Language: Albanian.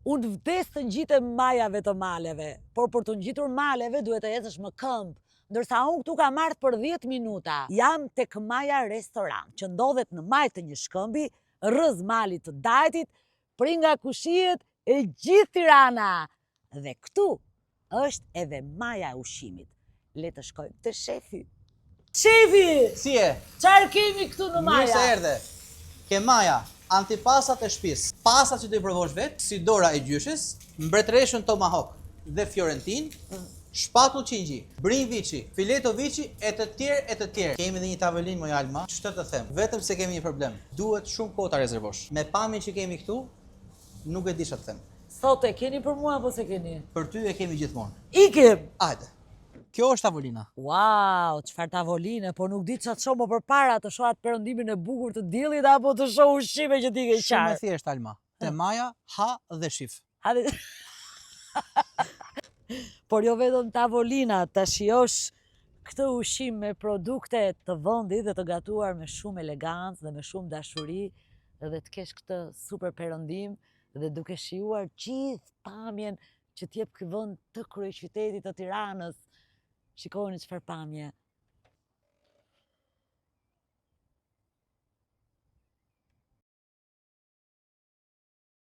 Unë vdes të ngjitem majave të maleve, por për të ngjitur maleve duhet të ecësh më këmbë. Ndërsa unë këtu kam ardhur për 10 minuta. Jam tek Maja Restorant, që ndodhet në majtë të një shkëmbi, rrëz malit të Dajtit, pringa kushiet e gjithë Tirana. Dhe këtu është edhe Maja e ushqimit. Le të shkojmë te shefi. Shefi! Si e? Çfarë kemi këtu në Maja? Mirë se erdhe. Ke Maja, antipasat e shtëpisë, pasat që do i provosh vetë, si dora e gjyshes, mbretëreshën tomahawk dhe fiorentin, shpatull qingji, brim viçi, fileto viçi e të tjerë e të tjerë. Kemi edhe një tavolinë moj Alma, ç'të të them, vetëm se kemi një problem. Duhet shumë kohë ta rezervosh. Me pamjen që kemi këtu, nuk e di ç'a të them. Sot e keni për mua apo se keni? Për ty e kemi gjithmonë. Ikim! Hajde. Kjo është tavolina. Wow, çfarë tavoline, po nuk di ç'a të shoh më përpara, të shoh atë perëndimin e bukur të diellit apo të shoh ushqime që ti ke qartë. Shumë e thjeshtë Alma. Te Maja, ha dhe shif. Hadi. Por jo vetëm tavolina, ta shijosh këtë ushqim me produkte të vendit dhe të gatuar me shumë elegancë dhe me shumë dashuri dhe të kesh këtë super perëndim dhe duke shijuar gjithë pamjen që t'jep ky vend të kryeqytetit të Tiranës. Shikoni çfarë pamje.